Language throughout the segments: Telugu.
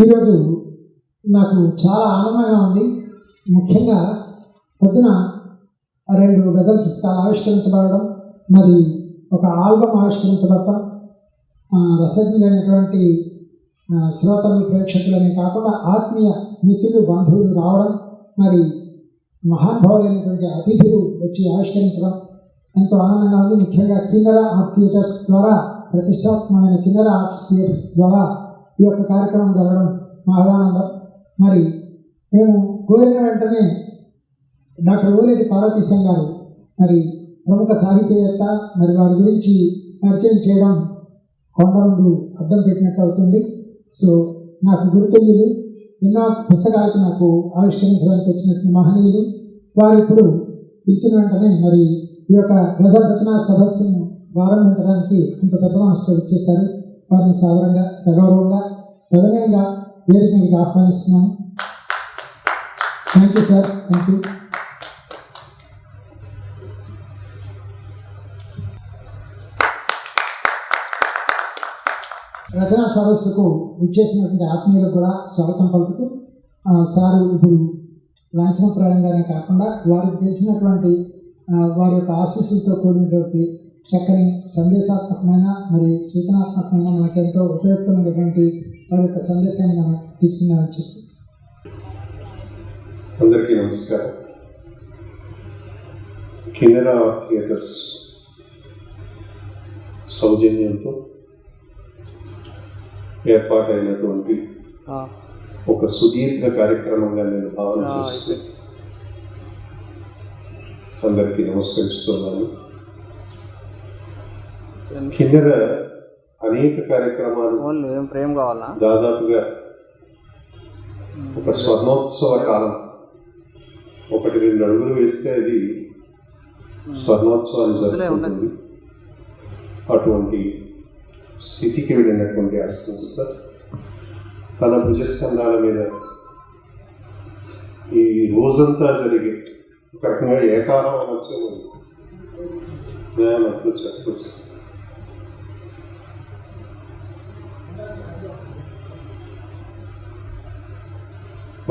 ఈరోజు నాకు చాలా ఆనందంగా ఉంది. ముఖ్యంగా పొద్దున 2 గజల్ పుస్తకాలు ఆవిష్కరించబడడం, మరి ఒక ఆల్బమ్ ఆవిష్కరించబడటం, రసజ్ఞులైనటువంటి శ్రోతలు ప్రేక్షకులనే కాకుండా ఆత్మీయ మిత్రులు బంధువులు రావడం, మరి మహానుభావులైనటువంటి అతిథులు వచ్చి ఆవిష్కరించడం ఎంతో ఆనందంగా ఉంది. ముఖ్యంగా కిన్నెర ఆర్ట్ థియేటర్స్ ద్వారా, ప్రతిష్టాత్మకమైన కిన్నెర ఆర్ట్స్ థియేటర్స్ ద్వారా ఈ యొక్క కార్యక్రమం జరగడం మహదానందం. మరి మేము కోరిన వెంటనే డాక్టర్ ఓలేటి పార్వతీశం గారు మరి ప్రముఖ సాహితీవేత్త, మరి వారి గురించి పరిచయం చేయడం కొండ ముందు అద్దం పెట్టినట్టు అవుతుంది. సో నాకు గుర్తెల్లు ఎన్నో పుస్తకాలకు నాకు ఆవిష్కరించడానికి వచ్చినట్టు మహనీయులు వారు ఇప్పుడు పిలిచిన వెంటనే మరి ఈ యొక్క గజల్ రచనా సదస్సును ప్రారంభించడానికి ఇంత పెద్ద మనసుతో ఇచ్చేశారు. వారిని సాధారణంగా సగౌరవంగా సవినయంగా వేదిక మీదకి ఆహ్వానిస్తున్నాను. Thank you sir, thank you. రచనా సదస్సుకు విచ్చేసినటువంటి ఆత్మీయులకు కూడా స్వాగతం పలుకుతూ, సారు ఇప్పుడు లాంఛనప్రాయంగానే కాకుండా వారికి తెలిసినటువంటి వారి యొక్క ఆశీస్సులతో కూడినటువంటి చక్కని సందేశాత్మకమైన మరి సూచనాత్మకమైన మనకెంతో ఉపయుక్తమైనటువంటి వారి యొక్క సందేశాన్ని మనం తీసుకున్నామని చెప్పి అందరికీ నమస్కారం. కిన్నెర థియేటర్స్ సౌజన్యంతో ఏర్పాటైనటువంటి ఒక సుదీర్ఘ కార్యక్రమంగా నేను భావన చేస్తూ అందరికీ నమస్కరిస్తున్నాను. కిన్నెర అనేక కార్యక్రమాలు దాదాపుగా ఒక స్వర్ణోత్సవ కాలం, 1-2 అడుగులు వేస్తే అది స్వర్ణోత్సవాలు జరుగుతుంది. అటువంటి స్థితికి వెళ్ళినటువంటి ఆ సంస్థ తన భుజస్కంధాల మీద ఈ రోజంతా జరిగే ఒక రకంగా ఏకాహం వచ్చేది చెప్పచ్చు.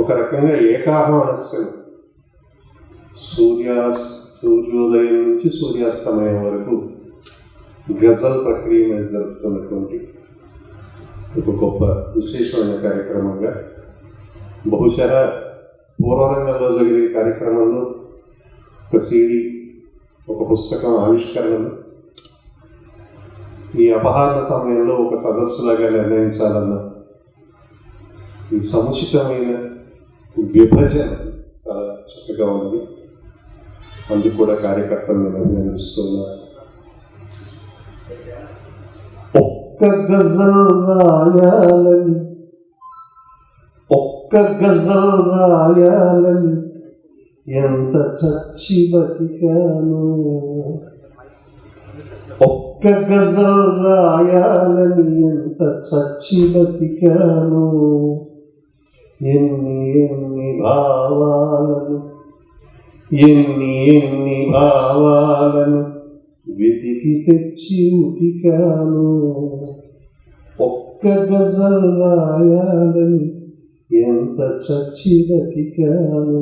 ఒక రకంగా ఏకాహం అనొచ్చు. సూర్యోదయం నుంచి సూర్యాస్తమయం వరకు గజల్ ప్రక్రియ మీద జరుపుతున్నటువంటి ఒక గొప్ప విశేషమైన కార్యక్రమంగా, బహుశా పూర్వరంగంలో జరిగే కార్యక్రమంలో ఒక సీడీ, ఒక పుస్తకం ఆవిష్కరణలు ఈ అపహార సమయంలో ఒక సదస్సులాగా నిర్ణయించాలన్న ఈ సముచితమైన విభజన చాలా చక్కగా ఉంది. అందుకు కూడా కార్యకర్తలు నేను అభినందిస్తున్నాను. ఒక్క గజల్ రాయాలని ఎంత చచ్చి బతికాను, ఒక్క గజల్ రాయాలని ఎంత చచ్చి బతికాను, ఎన్ని భావాలను వెతికి తెచ్చి ఉతికాను, ఒక్క గజల్ రాయాలని ఎంత చచ్చి బతికాను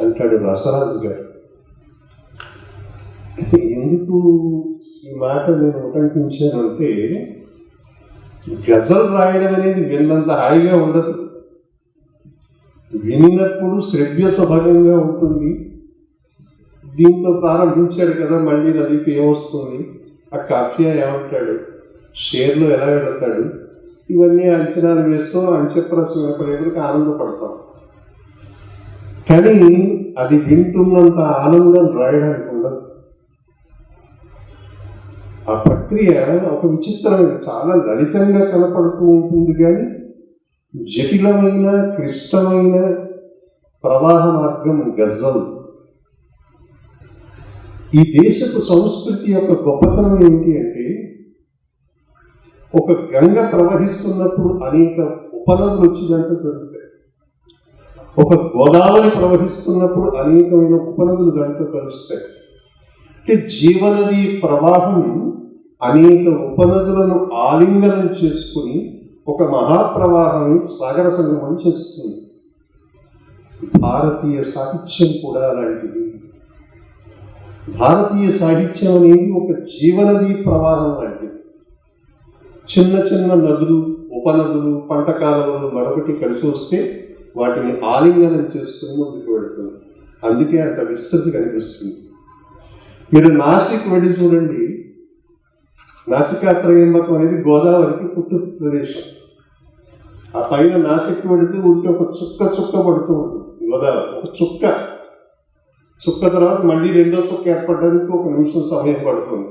అంటాడు రసరాజు గారు. ఎందుకు ఈ మాట నేను ఉటంకించానంటే, గజల్ రాయడం అనేది విన్నంత హాయిగా ఉండదు. వినినప్పుడు శ్రవ్య సుభగంగా ఉంటుంది. దీంతో ప్రారంభించాడు కదా, మళ్ళీ నదికి ఏమొస్తుంది, ఆ కాఫియా ఏమంటాడు, షేర్లో ఎలా వెళతాడు, ఇవన్నీ అంచనాలు వేస్తూ అంచెప్రసం వినపడేందుకు ఆనందపడతాం. కానీ అది వింటున్నంత ఆనందం రాయడానికి ఉండదు. ఆ ప్రక్రియ ఒక విచిత్రమైన, చాలా లలితంగా కనపడుతూ ఉంటుంది, కానీ జటిలమైన క్లిష్టమైన ప్రవాహ మార్గం గజల్. ఈ దేశపు సంస్కృతి యొక్క గొప్పతనం ఏంటి అంటే, ఒక గంగ ప్రవహిస్తున్నప్పుడు అనేక ఉపనదులు వచ్చినట్టు జరుగుతాయి. ఒక గోదావరి ప్రవహిస్తున్నప్పుడు అనేకమైన ఉపనదులు దాంట్లో కలుస్తాయి. అంటే జీవనది ప్రవాహం అనేక ఉపనదులను ఆలింగనం చేసుకుని ఒక మహాప్రవాహాన్ని సాగర సంగమం చేస్తుంది. భారతీయ సాహిత్యం కూడా అలాంటిది. భారతీయ సాహిత్యం అనేది ఒక జీవనది ప్రవాహం లాంటిది. చిన్న చిన్న నదులు, ఉపనదులు, పంట కాలువలు మరొకటి కలిసి వస్తే వాటిని ఆలింగనం చేసుకుని ముందుకు వెళుతుంది. అందుకే అంత విస్తృతి కనిపిస్తుంది. మీరు నాసిక్ వెళ్ళి చూడండి. నాసికాత్రయంబకం అనేది గోదావరికి పుట్టు ప్రదేశం. ఆ పైన నాసిక్ వెళితే ఉంటే ఒక చుక్క పడుతూ ఉంటుంది గోదావరి. ఒక చుక్క తర్వాత మళ్ళీ రెండో చుక్క ఏర్పడడానికి 1 నిమిషం సమయం పడుతుంది.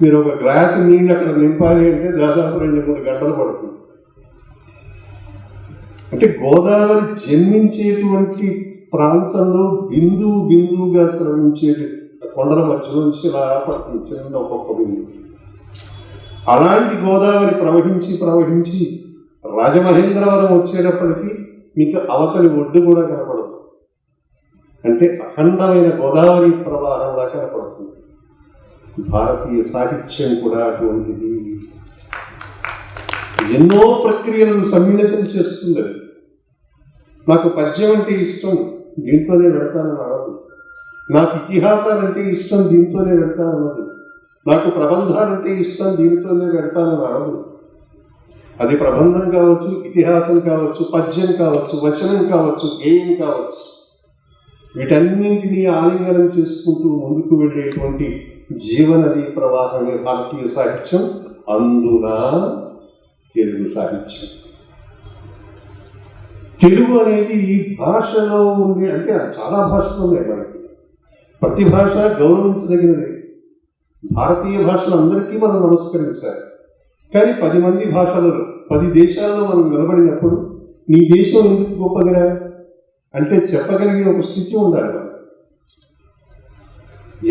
మీరు ఒక గ్లాసు నీళ్ళు అక్కడ నింపాలి అంటే దాదాపు 2-3 గంటలు పడుతుంది. అంటే గోదావరి జన్మించేటువంటి ప్రాంతంలో బిందువుగా స్రవించే కొండల మధ్య నుంచి ఇలా పడుతుంది చిన్న ఒక్కొక్క బిందువు. అలాంటి గోదావరి ప్రవహించి రాజమహేంద్రవరం వచ్చేటప్పటికి మీకు అవతలి ఒడ్డు కూడా కనపడదు. అంటే అఖండమైన గోదావరి ప్రవాహంలా కనపడుతుంది. భారతీయ సాహిత్యం కూడా అటువంటిది. ఎన్నో ప్రక్రియలను సమ్మిళితం చేస్తుంది. అది నాకు పద్యం అంటే ఇష్టం, దీంట్లోనే పెడతానని అనదు. నాకు ఇతిహాసాలంటే ఇష్టం, దీంతోనే పెడతానన్నది. నాకు ప్రబంధాలంటే ఇష్టం, దీంతోనే పెడతానని అనదు. అది ప్రబంధం కావచ్చు, ఇతిహాసం కావచ్చు, పద్యం కావచ్చు, వచనం కావచ్చు, గేయం కావచ్చు. వీటన్నింటినీ ఆలింగనం చేసుకుంటూ ముందుకు వెళ్ళేటువంటి జీవనది ప్రవాహమే భారతీయ సాహిత్యం. అందున తెలుగు సాహిత్యం. తెలుగు అనేది ఈ భాషలో ఉంది. అంటే చాలా భాషలు ఉన్నాయి మనకి. ప్రతి భాష గౌరవించదగినది. భారతీయ భాషలు అందరికీ మనం నమస్కరించాలి. కానీ 10 మంది భాషలలో 10 దేశాల్లో మనం నిలబడినప్పుడు నీ దేశం ఎందుకు గొప్పదిరా అంటే చెప్పగలిగే ఒక స్థితి ఉండాలి.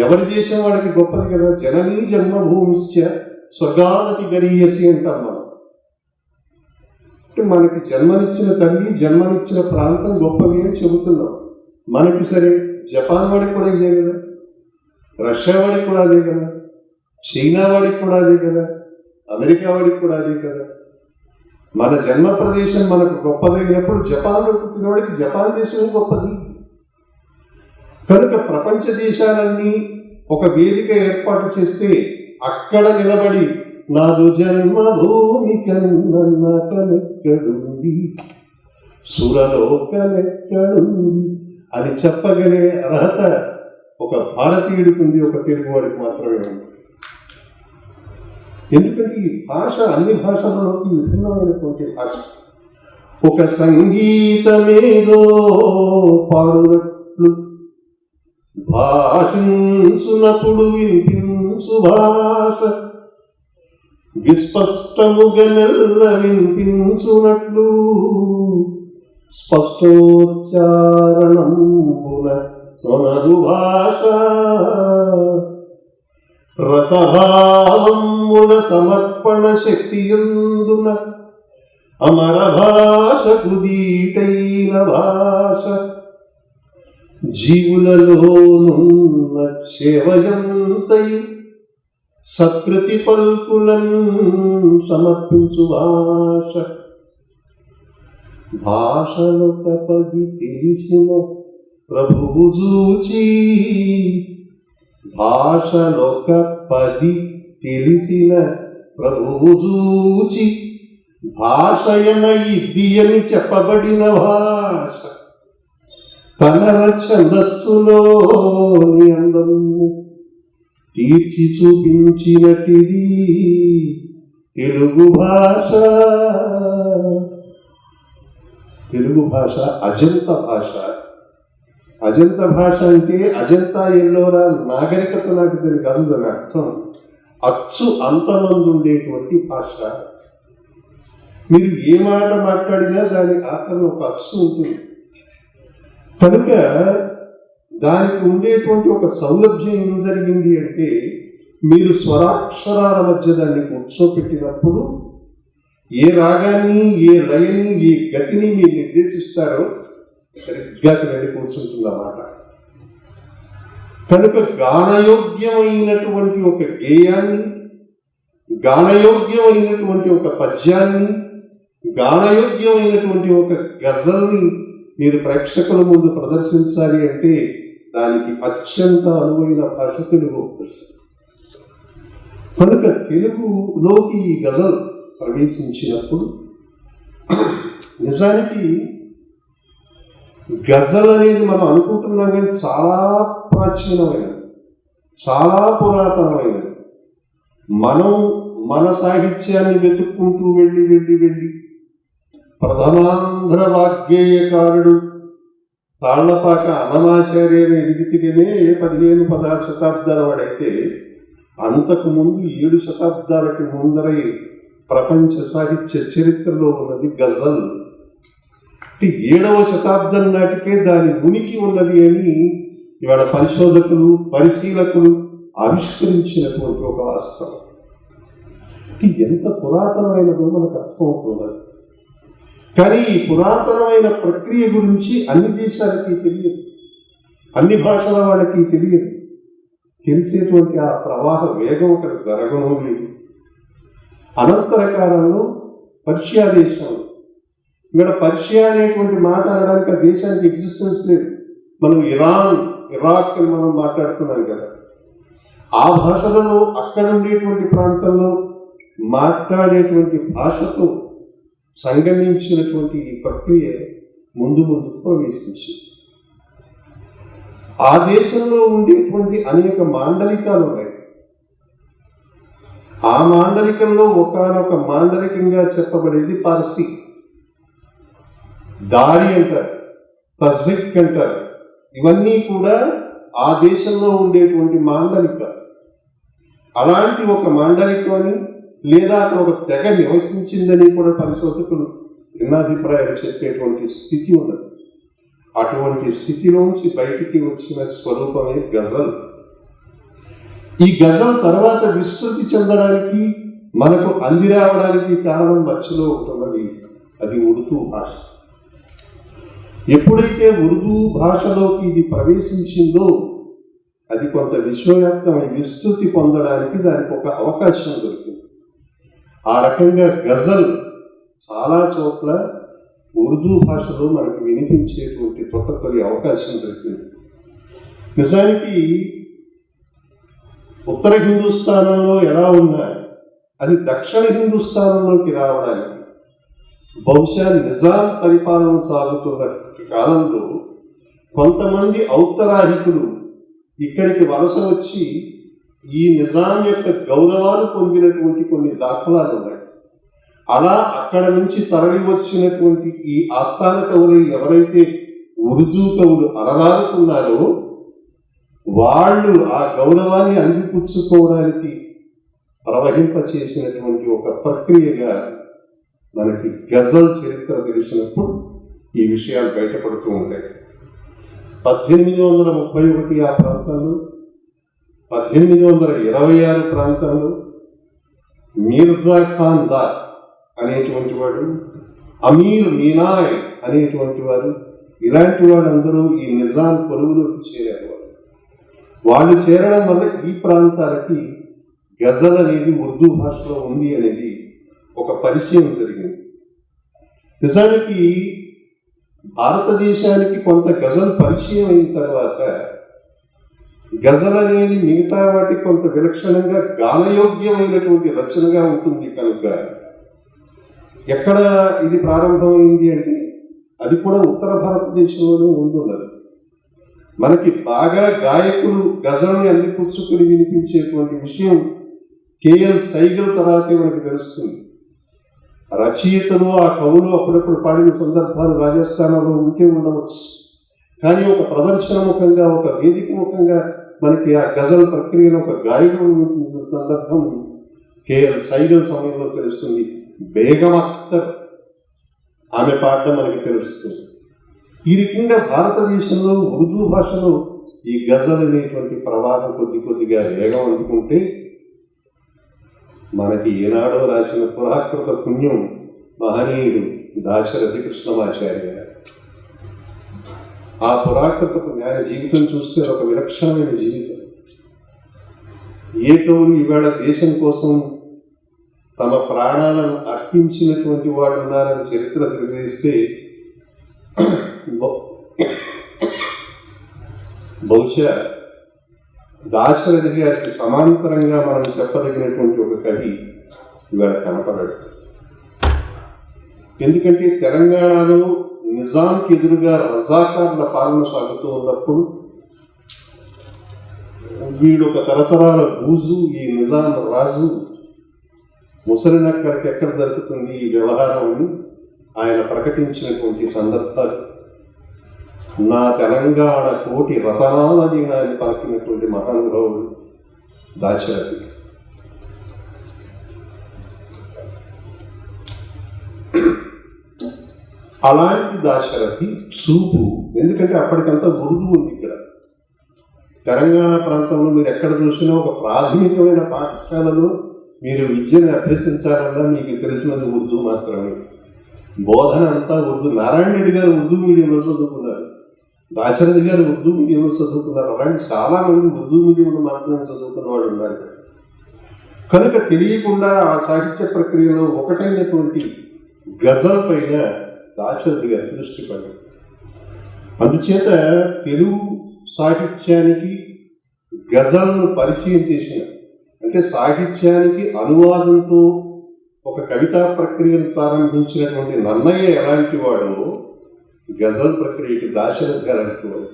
ఎవరి దేశం వాళ్ళకి గొప్పది కదా. జననీ జన్మభూమిశ్చ స్వర్గాదపి గరీయసి అంటాం మనం. అంటే మనకి జన్మనిచ్చిన తల్లి, జన్మనిచ్చిన ప్రాంతం గొప్పది అని చెబుతున్నాం. మనకి సరే జపాన్ వాడికి కూడా ఇదే కదా, రష్యా వాడికి కూడా అదే కదా, చైనా వాడికి కూడా అదే కదా, అమెరికా వాడికి కూడా అదే కదా. మన జన్మ ప్రదేశం మనకు గొప్పదైనప్పుడు జపాన్లో పుట్టిన వాడికి జపాన్ దేశమే గొప్పది. కనుక ప్రపంచ దేశాలన్నీ ఒక వేదిక ఏర్పాటు చేస్తే అక్కడ నిలబడి నాదు జన్మభూమి కన్నెక్కడుంది, సురలోకలెక్కడుంది అని చెప్పగలే అర్హత ఒక భారతీయుడికి ఉంది, ఒక తెలుగువాడికి మాత్రమే ఉంది. ఎందుకంటే ఈ భాష అన్ని భాషలలోకి విభిన్నమైనటువంటి భాష. ఒక సంగీతమేదో పాడునట్లు భాషించునప్పుడు వినిపించు భాష, విస్పష్టముగా నెల్ల వినిపించునట్లు స్పష్టోచ్చారణంబున తొనరు భాష, రసభావముల సమర్పణ శక్తియందున అమర భాషకు దీటైన భాష, జీవులలోనున్న సేవయంతయు సత్కృతి పల్కులను సమర్పించు భాష. భాషలొక 10 తెలిసిన ప్రభువు చూచి, భాషలొక 10 తెలిసిన ప్రభువు చూచి, భాషయన ఇది అని చెప్పబడిన భాష తన ఛందస్సులోని అందము తీర్చి చూపించినటిది తెలుగు భాష. తెలుగు భాష అజంత భాష. అజంత భాష అంటే అజంతా ఎల్లోరా నాగరికత నాటిది కాదు దాని అర్థం. అచ్చు అంతమంది ఉండేటువంటి భాష. మీరు ఏ మాట మాట్లాడినా దాని ఆఖరణ ఒక అచ్చు ఉంటుంది. కనుక దానికి ఉండేటువంటి ఒక సౌలభ్యం ఏం జరిగింది అంటే, మీరు స్వరాక్షరాల మధ్య దాన్ని కూర్చోపెట్టినప్పుడు ఏ రాగాన్ని, ఏ లయని, ఏ గతిని మీరు నిర్దేశిస్తారో సరిగ్గా వెళ్ళి కూర్చుంటుందన్నమాట. కనుక గానయోగ్యమైనటువంటి ఒక గేయాన్ని గానయోగ్యమైనటువంటి ఒక పద్యాన్ని, గానయోగ్యమైనటువంటి ఒక గజల్ని మీరు ప్రేక్షకుల ముందు ప్రదర్శించాలి అంటే దానికి అత్యంత అనువైన భాష తెలుగు. కనుక తెలుగులోకి ఈ గజల్ ప్రవేశించినప్పుడు నిజానికి గజల్ అనేది మనం అనుకుంటున్నాం కానీ చాలా ప్రాచీనమైనది, చాలా పురాతనమైనది. మనం మన సాహిత్యాన్ని వెతుక్కుంటూ వెళ్ళి ప్రథమాంధ్ర వాగ్గేయకారుడు తాళ్లపాక అన్నమాచార్యని ఎదిగితేనే 15-16 శతాబ్దాల వాడైతే అంతకుముందు 7 శతాబ్దాలకి ముందరై ప్రపంచ సాహిత్య చరిత్రలో ఉన్నది గజల్. 7వ శతాబ్దం నాటికే దాని ఉనికి ఉన్నది అని ఇవాళ పరిశోధకులు, పరిశీలకులు ఆవిష్కరించినటువంటి ఒక వాస్తవం. ఎంత పురాతనమైనదో మనకు అర్థమవుతున్నది. కానీ ఈ పురాతనమైన ప్రక్రియ గురించి అన్ని దేశాలకి తెలియదు, అన్ని భాషల వాళ్ళకి తెలియదు. తెలిసేటువంటి ఆ ప్రవాహ వేగం ఒకటి జరగడం లేదు. అనంతర కాలంలో పర్షియా దేశం, ఇక్కడ పర్షియా అనేటువంటి మాట అనడానికి ఆ దేశానికి ఎగ్జిస్టెన్స్ లేదు. మనం ఇరాన్, ఇరాక్ అని మనం మాట్లాడుతున్నాం కదా, ఆ భాషలలో అక్కడ ఉండేటువంటి ప్రాంతంలో మాట్లాడేటువంటి భాషతో సంగమించినటువంటి ఈ ప్రక్రియ ముందు ప్రవేశించింది. ఆ దేశంలో ఉండేటువంటి అనేక మాండలికాలు ఉన్నాయి. ఆ మాండలికంలో ఒకానొక మాండలికంగా చెప్పబడేది పార్సీ, దారి అంటారు, తజిక్ అంటారు. ఇవన్నీ కూడా ఆ దేశంలో ఉండేటువంటి మాండలికాలు. అలాంటి ఒక మాండలికాన్ని లేదా అక్కడ ఒక తెగ నివసించిందని కూడా పరిశోధకులు భిన్నాభిప్రాయాలు చెప్పేటువంటి స్థితి ఉన్నది. అటువంటి స్థితిలోంచి బయటికి వచ్చిన స్వరూపమే గజల్. ఈ గజల్ తర్వాత విస్తృతి చెందడానికి, మనకు అంది రావడానికి కారణం మధ్యలో ఉంటున్నది, అది ఉర్దూ భాష. ఎప్పుడైతే ఉర్దూ భాషలోకి ఇది ప్రవేశించిందో అది కొంత విశ్వవ్యాప్తమై విస్తృతి పొందడానికి దానికి ఒక అవకాశం దొరికింది. ఆ రకంగా గజల్ చాలా చోట్ల ఉర్దూ భాషలో మనకు వినిపించేటువంటి తొలి అవకాశం దొరికింది. నిజానికి ఉత్తర హిందుస్థానంలో ఎలా ఉన్నాయి అది దక్షిణ హిందుస్థానంలోకి రావడానికి బహుశా నిజాం పరిపాలన సాగుతున్న కాలంలో కొంతమంది ఔత్తరాహికులు ఇక్కడికి వలస వచ్చి ఈ నిజాం యొక్క గౌరవాలు పొందినటువంటి కొన్ని దాఖలాలు ఉన్నాయి. అలా అక్కడ నుంచి తరలి వచ్చినటువంటి ఈ ఆస్థాన కవులు ఎవరైతే ఉర్దూ కవులు అలరారుతున్నారో వాళ్ళు ఆ గౌరవాన్ని అందిపుచ్చుకోవడానికి ప్రవహింపచేసినటువంటి ఒక ప్రక్రియగా మనకి గజల్ చరిత్ర తెలిసినప్పుడు ఈ విషయాలు బయటపడుతూ ఉంటాయి. 1831 ఆ ప్రాంతంలో, 1826 ప్రాంతంలో మీర్జా ఖాన్ దార్ అనేటువంటి వాడు, అమీర్ మీనాయ్ అనేటువంటి వారు, ఇలాంటి వాళ్ళందరూ ఈ నిజాం కొలువులోకి చేరారు. వాళ్ళు చేరడం వల్ల ఈ ప్రాంతాలకి గజల్ అనేది ఉర్దూ భాషలో ఉంది అనేది ఒక పరిచయం జరిగింది. నిజానికి భారతదేశానికి కొంత గజల్ పరిచయం అయిన తర్వాత గజల్ అనేది మిగతా వాటి కొంత విలక్షణంగా గానయోగ్యమైనటువంటి రచనగా ఉంటుంది. కనుక ఎక్కడ ఇది ప్రారంభమైంది అంటే అది కూడా ఉత్తర భారతదేశంలోనే ఉంటున్నది. మనకి బాగా గాయకులు గజల్ని అందిపుచ్చుకుని వినిపించేటువంటి విషయం కేఎల్ సైగల్ తర్వాతే మనకి తెలుస్తుంది. రచయితలు ఆ కవులు అప్పుడప్పుడు పాడిన సందర్భాలు రాజస్థానంలో ఉంటే ఉండవచ్చు, కానీ ఒక ప్రదర్శన ముఖంగా, ఒక వేదిక ముఖంగా మనకి ఆ గజల్ ప్రక్రియలో ఒక గాయకుడు సందర్భం కేఎల్ సైగల్ సమయంలో తెలుస్తుంది. బేగం అఖ్తర్ ఆమె పాడడం మనకి తెలుస్తుంది. ఈ రకంగా భారతదేశంలో ఉర్దూ భాషలో ఈ గజల్ అనేటువంటి ప్రవాహం కొద్దిగా వేగం అందుకుంటే మనకి ఏనాడో రాసిన పురాకృత పుణ్యం మహనీయుడు దాశరథి కృష్ణమాచార్య. ఆ పురాకృత పుణ్య జీవితం చూస్తే ఒక విలక్షణమైన జీవితం. ఏ కవులు ఇవాళ దేశం కోసం తమ ప్రాణాలను అర్పించినటువంటి వాళ్ళు ఉన్నారని చరిత్ర తెలియజేస్తే బహుశా దాశరథి గారికి సమాంతరంగా మనం చెప్పదగినటువంటి ఒక కవి ఇవాళ కనపడడు. ఎందుకంటే తెలంగాణలో నిజాంకి ఎదురుగా రజాకార్ల పాలన సాగుతూ ఉన్నప్పుడు వీడు ఒక తరతరాల బూజు, ఈ నిజాం రాజు ముసలినక్కడికి ఎక్కడ దొరుకుతుంది ఈ వ్యవహారం అని ఆయన ప్రకటించినటువంటి సందర్భాలు, నా తెలంగాణ కోటి రతనాల అని పలికినటువంటి మహానుభావుడు దాశరథి. అలాంటి దాశరథి చూపు, ఎందుకంటే అప్పటికంతా ఉర్దూ ఉంది ఇక్కడ తెలంగాణ ప్రాంతంలో. మీరు ఎక్కడ చూసినా ఒక ప్రాథమికమైన పాఠశాలలో మీరు విద్యను అభ్యసించాలన్నా మీకు తెలిసినది ఉర్దూ మాత్రమే. బోధన అంతా ఉర్దూ. నారాయణ రెడ్డి గారు ఉర్దూ మీడియంలో చదువుకున్నారు, దాశరథి గారు ఉర్దూ మీడియంలో చదువుకున్నారు. అలాంటి చాలా మంది ఉర్దూ మీడియంలో మాత్రమే చదువుకున్న వాళ్ళు ఉన్నారు. కనుక తెలియకుండా ఆ సాహిత్య ప్రక్రియలో ఒకటైనటువంటి గజల్ పైన దాశరథి గారి దృష్టి పడింది. అందుచేత తెలుగు సాహిత్యానికి గజల్ను పరిచయం చేసిన, అంటే సాహిత్యానికి అనువాదంతో ఒక కవితా ప్రక్రియను ప్రారంభించినటువంటి నన్నయ్య ఎలాంటి వాడో గజల్ ప్రక్రియకి దాశరథి గారు అంటున్నారు.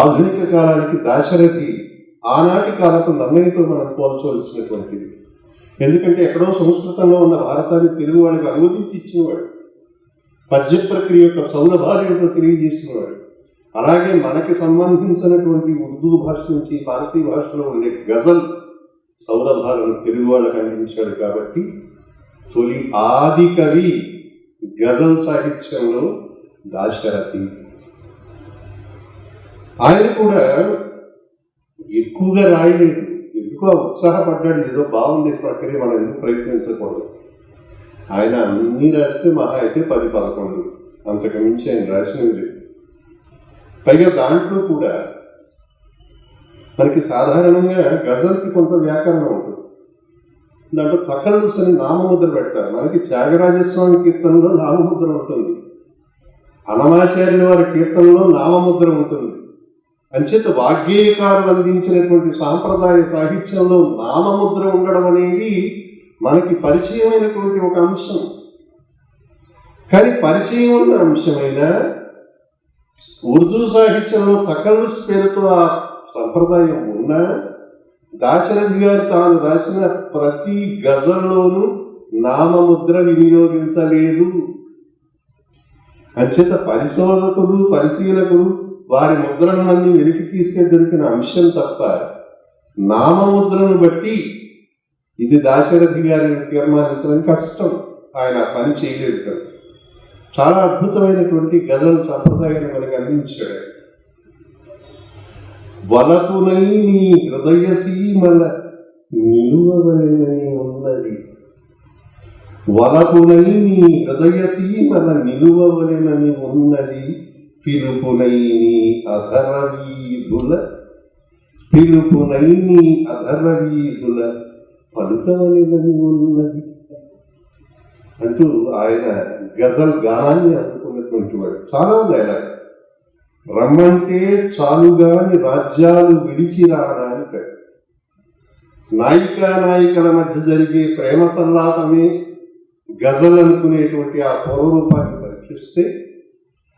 ఆధునిక కాలానికి దాశరథి ఆనాటి కాలపు నన్నయ్యతో మనం పోల్చవలసినటువంటిది. ఎందుకంటే ఎక్కడో సంస్కృతంలో ఉన్న భారతాన్ని తెలుగు వాళ్ళకి అనువదించి ఇచ్చినవాడు, పద్య ప్రక్రియ యొక్క సౌలభార్యంతో తెలియజేసినవాడు. అలాగే మనకి సంబంధించినటువంటి ఉర్దూ భాష నుంచి పార్సీ భాషలో ఉండే గజల్ సౌలభాలను తెలుగు వాళ్ళకి అందించాడు. కాబట్టి తొలి ఆది కవి గజల్ సాహిత్యంలో దాశరథి. ఆయన కూడా ఎక్కువగా రాయలేదు, ఎందుకో ఉత్సాహపడ్డాడు, ఏదో బాగుంది ప్రక్రియ, మనం ఎందుకు ప్రయత్నించకూడదు. ఆయన అన్నీ రాస్తే మహా అయితే 10-11, అంతకు మించి ఆయన రాసినవి లేదు. పైగా దాంట్లో కూడా మనకి సాధారణంగా గజల్కి కొంత వ్యాకరణం ఉంటుంది. దాంట్లో తకల్లుస్ అని నామముద్ర పెడతారు. మనకి త్యాగరాజస్వామి కీర్తనలో నామముద్ర ఉంటుంది, అన్నమాచార్యుల వారి కీర్తనలో నామముద్ర ఉంటుంది. అంచేత వాగ్గేయకారులు అందించినటువంటి సాంప్రదాయ సాహిత్యంలో నామముద్ర ఉండడం అనేది మనకి పరిచయమైనటువంటి ఒక అంశం. కానీ పరిచయం ఉన్న అంశమైన ఉర్దూ సాహిత్యంలో తకల్లుస్ పేరుతో ఆ సంప్రదాయం ఉన్నా దాశరథి గారు తాను రాసిన ప్రతి గజల్లోనూ నామముద్ర వినియోగించలేదు. అంచేత పరిశోధకులు, పరిశీలకులు వారి ముద్రలన్నీ వెలికి తీస్తే దొరికిన అంశం తప్ప నామముద్రను బట్టి ఇది దాశరథి గారిని తీర్మానించడం కష్టం. ఆయన పని చేయలేదు కదా. చాలా అద్భుతమైనటువంటి గజల్ సంప్రదాయాన్ని మనకు అందించాడు. వలపునై నీ హృదయ సీమల నిలువవలెనని ఉన్నది, వలపునై నీ హృదయ సీమల నిలువవలెనని ఉన్నది, పిలుపునై నీ అధర వీధుల, పిలుపునై నీ అధర వీధుల పలుకవలెనని ఉన్నది అంటూ ఆయన గజల్ గానాన్ని అందుకున్నటువంటి వాడు. చాలా ఉన్నాయి. రమ్మంటే చాలుగాని రాజ్యాలు విడిచి రావడానికి, నాయికల మధ్య జరిగే ప్రేమ సల్లాపమే గజల్ అనుకునేటువంటి ఆ పూర్వరూపాన్ని పరీక్షిస్తే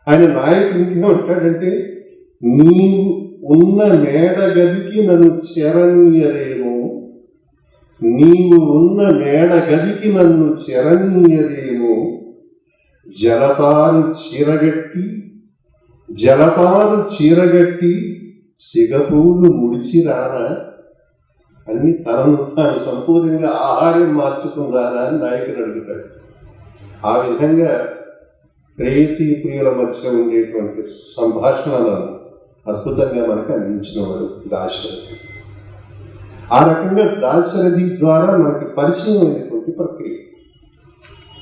ఆయన నాయకుడికి ఉంటాడంటే, నీవు ఉన్న మేడ గదికి నన్ను చెరనీయలేమో, నీవు ఉన్న మేడ గదికి నన్ను చెరనీయలేమో, జలతారు చీరగట్టి సిగపూలు ముడిచి రానా అని తనను తాను సంపూర్ణంగా ఆహారం మార్చుకుందానా అని నాయకుడు అడుగుతాడు. ఆ విధంగా ప్రేయసీ ప్రియుల మధ్య ఉండేటువంటి సంభాషణలను అద్భుతంగా మనకు అందించినవాడు దాశరథి. ఆ రకంగా దాశరథి ద్వారా మనకి పరిచయం అయినటువంటి ప్రక్రియ.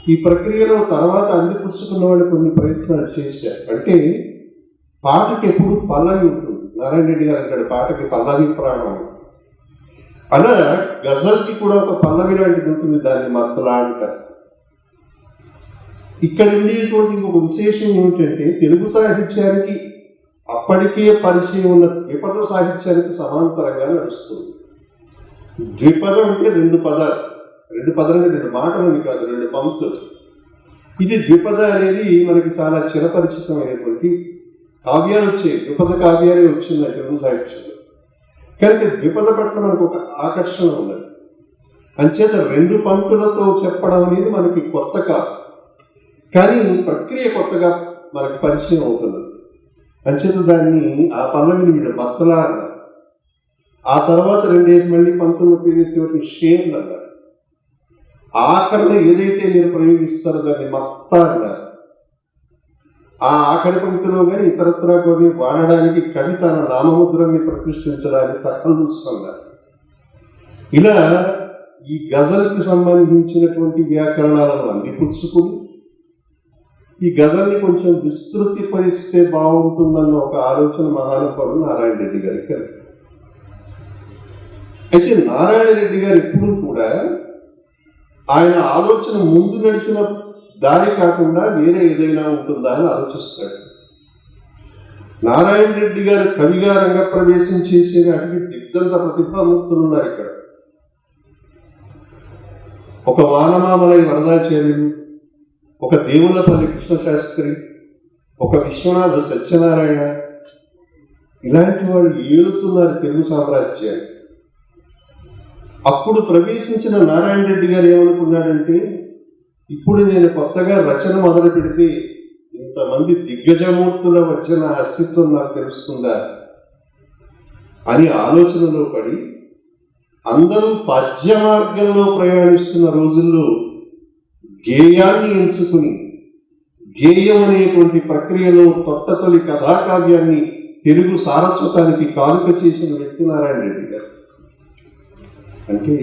ఈ ప్రక్రియలో తర్వాత అందిపుచ్చుకున్న వాళ్ళు కొన్ని ప్రయత్నాలు చేశారు. అంటే పాటకి ఎప్పుడు పల్లవి ఉంటుంది. నారాయణ రెడ్డి గారు అంటాడు, పాటకి పల్లవి ప్రాణం. అలా గజల్కి కూడా ఒక పల్లవి లాంటిది ఉంటుంది, దాన్ని మత్తలా అంటారు. ఇక్కడ ఉండేటువంటి ఒక విశేషం ఏమిటంటే తెలుగు సాహిత్యానికి అప్పటికే పరిచయం ఉన్న ద్విపద సాహిత్యానికి సమాంతరంగా నడుస్తుంది. ద్విపదం అంటే రెండు పదాలు అంటే రెండు మాటలని కాదు, రెండు పంక్తులు. ఇది ద్విపద అనేది మనకి చాలా చిరపరిచితమైనటువంటి కావ్యాలు వచ్చాయి, ద్విపద కావ్యాలే వచ్చింది తెలుగు సాహిత్యంలో. కనుక ద్విపద పట్ల మనకు ఒక ఆకర్షణ ఉన్నది. అంచేత రెండు పంక్తులతో చెప్పడం అనేది మనకి కొత్త కాదు, కానీ ప్రక్రియ కొత్తగా మనకి పరిచయం అవుతున్నది. అంచేత దాన్ని ఆ పల్లవిని వీళ్ళు మత్తలా అన్నారు. ఆ తర్వాత 2 డేస్ మళ్ళీ పంక్తులను ఉపయోగించేవాటిని షేర్లు అన్నారు. ఆఖరణ ఏదైతే మీరు ప్రయోగిస్తారో దాన్ని మత్త అన్నారు. ఆ ఆఖరి పంక్తిలో కానీ ఇతరత్రా కొన్ని వాడడానికి కవి తన నామముద్రని ప్రతిష్ఠించడానికి తక్కలుస్తున్నారు. ఇలా ఈ గజల్కి సంబంధించినటువంటి వ్యాకరణాలను అందిపుచ్చుకుని ఈ గజల్ని కొంచెం విస్తృతి పరిస్తే బాగుంటుందన్న ఒక ఆలోచన మహానుభావుడు నారాయణ రెడ్డి గారికి కలిగింది. అయితే నారాయణ రెడ్డి గారు ఎప్పుడూ కూడా ఆయన ఆలోచన ముందు నడిచిన దారి కాకుండా వేరే ఏదైనా ఉంటుందా అని ఆలోచిస్తాడు. నారాయణ రెడ్డి గారు కవిగా రంగప్రవేశం చేసే నాటికి దిగ్ధంత ప్రతిభామూర్తులు ఉన్నారు ఇక్కడ. ఒక వానమామలై వరదాచార్యులు, ఒక దేవులపల్లి కృష్ణశాస్త్రి, ఒక విశ్వనాథ సత్యనారాయణ, ఇలాంటి వాళ్ళు ఏలుతున్నారు తెలుగు సామ్రాజ్యాన్ని. అప్పుడు ప్రవేశించిన నారాయణ రెడ్డి గారు ఏమనుకున్నాడంటే, ఇప్పుడు నేను కొత్తగా రచన మొదలు పెడితే ఇంతమంది దిగ్గజమూర్తుల వచ్చిన అస్తిత్వం నాకు తెలుస్తుందా అని ఆలోచనలో పడి, అందరూ పద్య మార్గంలో ప్రయాణిస్తున్న రోజుల్లో గేయాన్ని ఎంచుకుని గేయం అనేటువంటి ప్రక్రియలో తొలి కథాకావ్యాన్ని తెలుగు సారస్వతానికి కానుక చేసిన వ్యక్తి నారాయణ రెడ్డి గారు. అంటే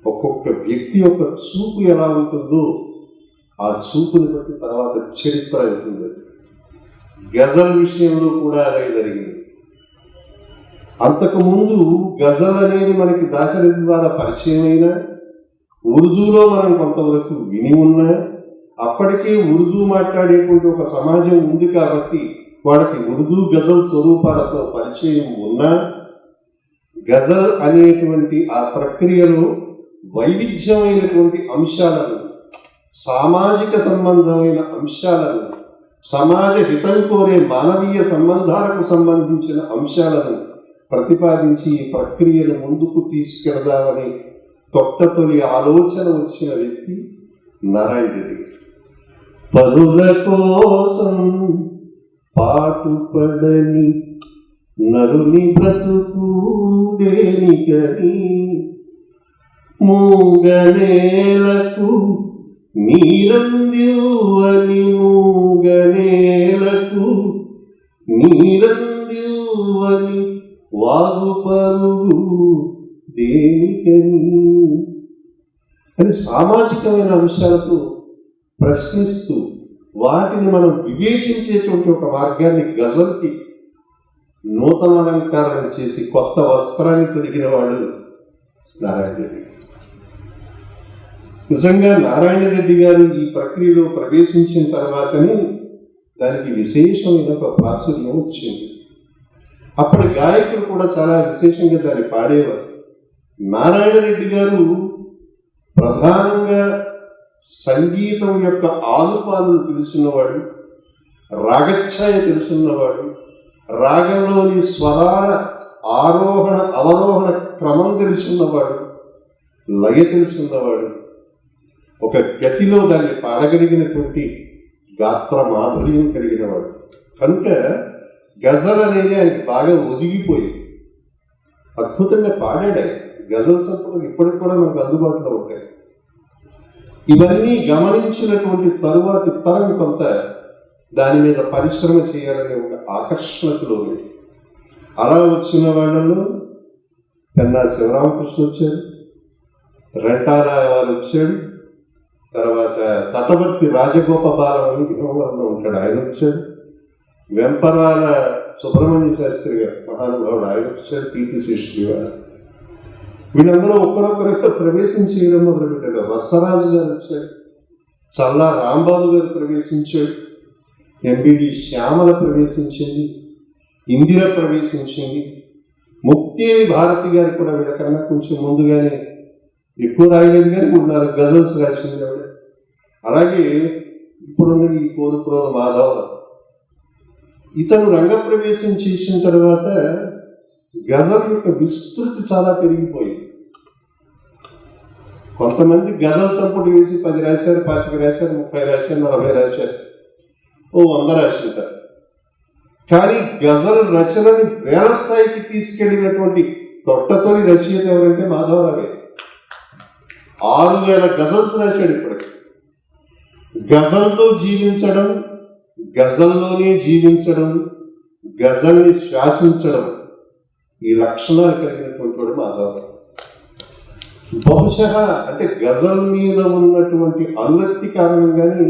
ఒక్కొక్క వ్యక్తి యొక్క చూపు ఎలా ఉంటుందో ఆ చూపుని బట్టి తర్వాత చరిత్ర అవుతుంది. గజల్ విషయంలో కూడా అదే జరిగింది. అంతకుముందు గజల్ అనేది మనకి దాశరథి ద్వారా పరిచయం అయినా, ఉర్దూలో మనం కొంతవరకు విని ఉన్నా, అప్పటికే ఉర్దూ మాట్లాడేటువంటి ఒక సమాజం ఉంది కాబట్టి వాళ్ళకి ఉర్దూ గజల్ స్వరూపాలతో పరిచయం ఉన్నా, గజల్ అనేటువంటి ఆ ప్రక్రియలో వైవిధ్యమైనటువంటి అంశాలను, సామాజిక సంబంధమైన అంశాలను, సమాజ హితం కోరే మానవీయ సంబంధాలకు సంబంధించిన అంశాలను ప్రతిపాదించి ఈ ప్రక్రియను ముందుకు తీసుకెడదామని తొలి ఆలోచన వచ్చిన వ్యక్తి నారాయణ రెడ్డి. పరుల కోసం పాటుపడని నరుని బ్రతుకు దేనికని, మూగనేలకు నీరందివ్వని మూగనేలకు నీరందివ్వని వాగు పరుగు దేనికని అని సామాజికమైన అంశాలతో ప్రశ్నిస్తూ వాటిని మనం వివేచించేటువంటి ఒక మార్గాన్ని గజల్కి నూతన అలంకారం చేసి కొత్త వస్త్రాన్ని తొడిగిన వాడు నారాయణ రెడ్డి. నిజంగా నారాయణ రెడ్డి గారు ఈ ప్రక్రియలో ప్రవేశించిన తర్వాతనే దానికి విశేషమైన ఒక ప్రాచుర్యం వచ్చింది. అప్పటి గాయకులు కూడా చాలా విశేషంగా దాన్ని పాడేవారు. నారాయణ రెడ్డి గారు ప్రధానంగా సంగీతం యొక్క ఆలుపాలను తెలుసున్నవాడు, రాగఛాయ తెలుసున్నవాడు, రాగంలోని స్వరాల ఆరోహణ అవరోహణ క్రమం తెలుసున్నవాడు, లయ తెలుసున్నవాడు, ఒక గతిలో దాన్ని పాడగలిగినటువంటి గాత్ర మాధుర్యం కలిగినవాడు. కనుక గజల్ అనేది ఆయనకి బాగా ఒదిగిపోయింది. అద్భుతంగా పాడాడు. గజల్ సంపదలు ఇప్పటికి కూడా మనకు అందుబాటులో ఉంటాయి. ఇవన్నీ గమనించినటువంటి తరువాతి తరం కొంత దాని మీద పరిశ్రమ చేయాలనే ఒక ఆకర్షణకు లోనైంది. అలా వచ్చిన వాళ్ళలో కన్నా శివరామకృష్ణ వచ్చాడు, రెంటాల వారు వచ్చాడు, తర్వాత తటవర్తి రాజగోపాలం అని వినోదంలో ఉంటాడు, ఆయన వచ్చాడు, వెంపరాల సుబ్రహ్మణ్య శాస్త్రి గారు మహానుభావుడు, ఆయన వచ్చాడు, పీపీసీ శ్రీవారు. వీళ్ళందరూ ఒక్కరొక్కరితో ప్రవేశించి వేయడం మొదలుపెట్టారు. రసరాజు గారు వచ్చాడు, చల్లా రాంబాబు గారు ప్రవేశించాడు, ఎంబిడి శ్యామల ప్రవేశించింది, ఇందిర ప్రవేశించింది, ముక్తేవి భారతి గారు కూడా వీళ్ళకన్నా కొంచెం ముందుగానే ఎక్కువ రాయలేదు కానీ 3-4 గజల్స్ రాసింది ఆవిడ. అలాగే ఇప్పుడున్న ఈ కోరుకుల మాధవరావు, ఇతను రంగప్రవేశం చేసిన తర్వాత గజల్ యొక్క విస్తృతి చాలా పెరిగిపోయింది. కొంతమంది గజల్ సంపుటి వేసి 10 రాశారు, 25 రాశారు, 30 రాశారు, 40 రాశారు, 100 రాసింటారు. కానీ గజల్ రచనని వేల స్థాయికి తీసుకెళ్లినటువంటి తొట్టతోని రచయిత ఎవరంటే మాధవరావే. 6000 గజల్స్ రాశాడు. ఇప్పటికి గజల్తో జీవించడం, గజల్లోనే జీవించడం, గజల్ని శ్వాసించడం, ఈ లక్షణాలు కలిగినటువంటి వాడు మాధవరావు. బహుశా అంటే గజల్ మీద ఉన్నటువంటి అనురక్తి కారణంగానే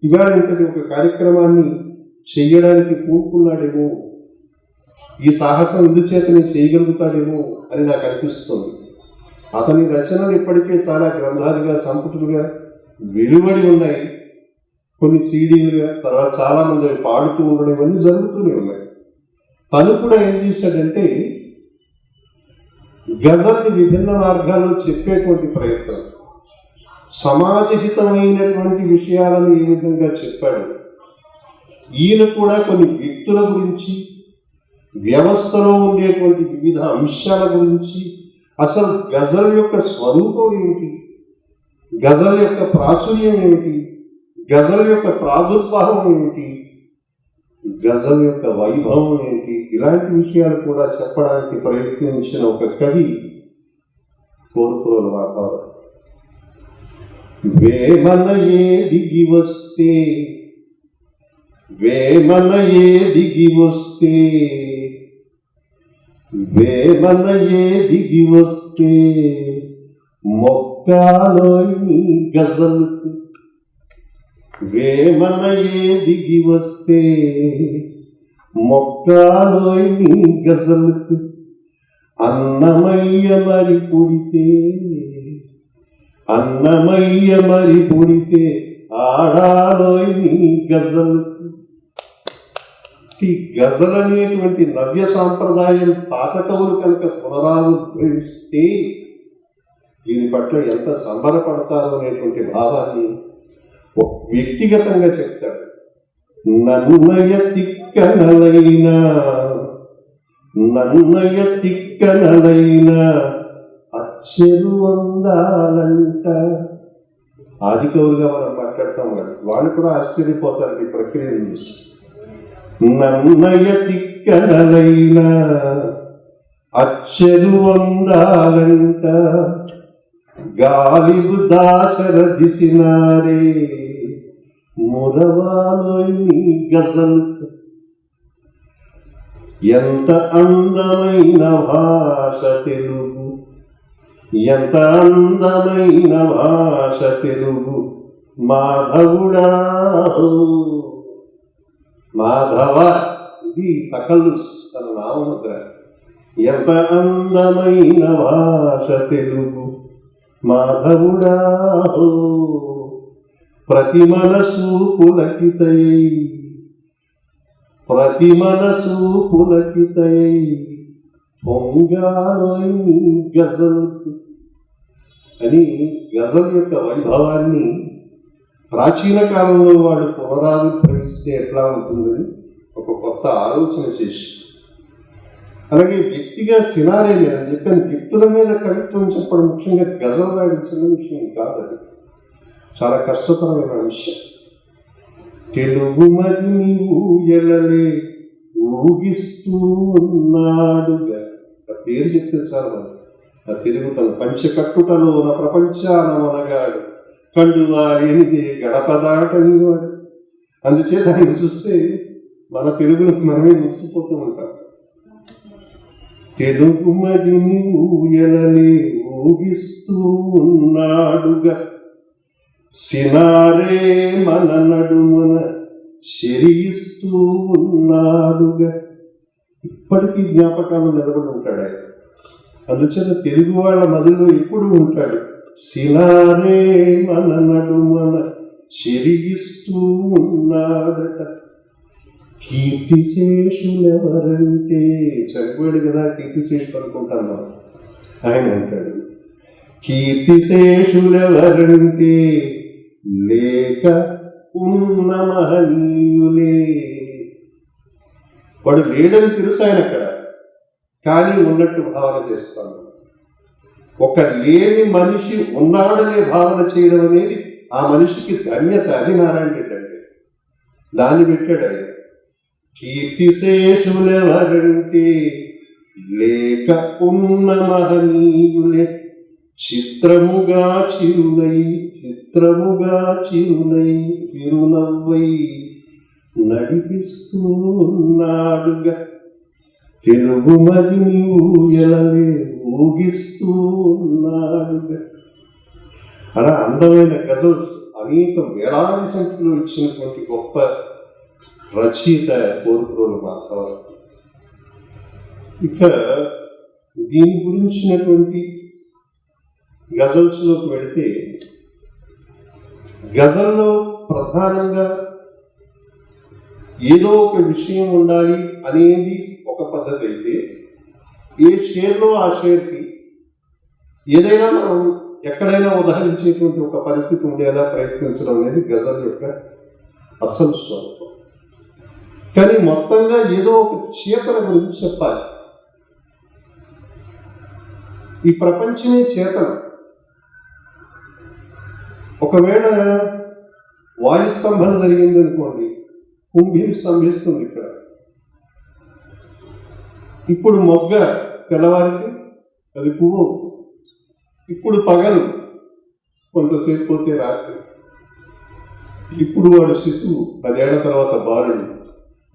ఇవాళ ఇంతటి ఒక కార్యక్రమాన్ని చెయ్యడానికి పూనుకున్నాడేమో, ఈ సాహసం ఇందుచేతనే చేయగలుగుతాడేమో అని నాకు అనిపిస్తుంది. అతని రచనలు ఇప్పటికే చాలా గ్రంథాలుగా, సంపుటులుగా వెలువడి ఉన్నాయి, కొన్ని సీడీలుగా, తర్వాత చాలా మంది పాడుతూ ఉండడం ఇవన్నీ జరుగుతూనే ఉన్నాయి. తను కూడా ఏం చేశాడంటే గజల్ని విభిన్న మార్గాల్లో చెప్పేటువంటి ప్రయత్నం, సమాజహితమైనటువంటి విషయాలను ఏ విధంగా చెప్పాడు. ఈయన కూడా కొన్ని వ్యక్తుల గురించి, వ్యవస్థలో ఉండేటువంటి వివిధ అంశాల గురించి, అసలు గజల్ యొక్క స్వరూపం ఏమిటి, గజల్ యొక్క ప్రాచుర్యం ఏమిటి, గజల్ యొక్క ప్రాదుర్భావం ఏమిటి, గజల్ యొక్క వైభవం ఏంటి, ఇలాంటి విషయాలు కూడా చెప్పడానికి ప్రయత్నించిన ఒక కవి కోరుకుల వాతావరణం. వేమనయే దిగి వస్తే, వేమనయే దిగి వస్తే, వేమనయే దిగి వస్తే, మొక్కాలోయ్ నీ గజల్కు, వేమనయే దిగి వస్తే, మొక్కాలోయ్ నీ గజల్కు, అన్నమయ్య మరి పుడితే, అన్నమయ్య మరి పుడితే, ఆడాలోయ్ నీ గజల్కు. ఈ గజల్ అనేటువంటి నవ్య సాంప్రదాయం పాత కవులు కనుక పునరావిష్కరిస్తే దీని పట్ల ఎంత సంబరపడతారో అనేటువంటి భావాన్ని వ్యక్తిగతంగా చెప్తాడు. నన్నయ తిక్కనలైనా, నన్నయ తిక్కనలైనా అచ్చెరు అందాలంట. ఆది కవులుగా మనం మాట్లాడతాం కదా, వాళ్ళు కూడా ఆశ్చర్యపోతారు ఈ ప్రక్రియను చూసి. నన్నయ తిక్కనలైనా అచ్చెరు అందాలంట, గాలిబు దాచర దిసినారే మురవాలోయ్ నీ గజల్. ఎంత అందమైన భాష తెలుగు, ఎంత అందమైన భాష తెలుగు, మాధవుడా మాధవ, ఇది తకల్లుస్ తన నామముద్ర. ఎంత అందమైన భాష తెలుగు, మాధవుడా ప్రతి మనసు పులకితయై, ప్రతి మనసు పులకితయై, పొంగాలోయ్ నీ గజల్ అని గజల్ యొక్క వైభవాన్ని ప్రాచీన కాలంలో వాడు పునరావిర్భవిస్తే ఎట్లా ఉంటుందని ఒక కొత్త ఆలోచన చేసి, అలాగే వ్యక్తిగా సినారే మీద చెప్పాను, వ్యక్తుల మీద కవిత్వం చెప్పడం ముఖ్యంగా గజల్ రాయడం చిన్న విషయం కాదు, అది చాలా కష్టతరమైన విషయం. తెలుగు మదిని ఊయలలే ఊగిస్తూ ఉన్నాడుగా, ఆ పేరు చెప్తే సార్ ఆ తెలుగు తన పంచకట్టుటలో నా ప్రపంచాన మనగాడు, కండువారేనిదే గడప దాటని వాడు. అందుచేత ఆయన చూస్తే మన తెలుగులకు మనమే మురిసిపోతూ ఉంటాం. తెలుగు మదిని ఊయలలే ఊగిస్తూ ఉన్నాడుగా, సినారే మన నడుమున శరిస్తూ ఉన్నాడుగా. ఇప్పటికీ జ్ఞాపకాలు నిలబడి ఉంటాడు ఆయన. అందుచేత తెలుగు వాళ్ళ మదిలో ఎప్పుడు ఉంటాడు. సినారే మన నడుమన చెరిగిస్తూ ఉన్నాడట. కీర్తిశేషులెవరంటే, చనిపోయాడు కదా కీర్తిశేషులు అనుకుంటాను, ఆయన అంటాడు కీర్తిశేషులెవరంటే లేక ఉన్న మహనీయులే. వాడు లేడని తెలుసు ఆయన అక్కడ, కానీ ఉన్నట్టు భావన చేస్తాను. ఒక లేని మనిషి ఉన్నాడనే భావన చేయడం అనేది ఆ మనిషికి ధన్యత. అది నారాయణ రెడ్డి అంటే దాన్ని పెట్టాడు ఆయన. కీర్తిశేషులెవరంటే లేక ఉన్న మహనీయులే, చిత్రముగా చిరునై తిరునవ్వై నడిపిస్తూ ఉన్నాడుగా, తెలుగు మదిని ఊయలలే ఊగిస్తూ ఉన్నాడుగా. అలా అందమైన గజల్స్ అనేక వేలాది సంఖ్యలో ఇచ్చినటువంటి గొప్ప రచయిత కోరుకోరు మాత్రం. ఇక దీని గురించినటువంటి గజల్స్లోకి వెళితే, గజల్లో ప్రధానంగా ఏదో ఒక విషయం ఉండాలి అనేది ఒక పద్ధతి అయితే, ఏ షేర్లో ఆ షేర్కి ఏదైనా మనం ఎక్కడైనా ఉదాహరించేటువంటి ఒక పరిస్థితి ఉండేలా ప్రయత్నించడం అనేది గజల్ యొక్క అసలు స్వరూపం. కానీ మొత్తంగా ఏదో ఒక చేతన గురించి చెప్పాలి. ఈ ప్రపంచమే చేతన. ఒకవేళ వాయుస్తంభన జరిగింది అనుకోండి, కుంభి స్తంభిస్తుంది. ఇక్కడ ఇప్పుడు మొగ్గ తెల్లవారికి అది పువ్వు, ఇప్పుడు పగలు కొంతసేపు పోతే రాత్రి, ఇప్పుడు వాడు శిశువు, 10 ఏళ్ల తర్వాత బాలుడు,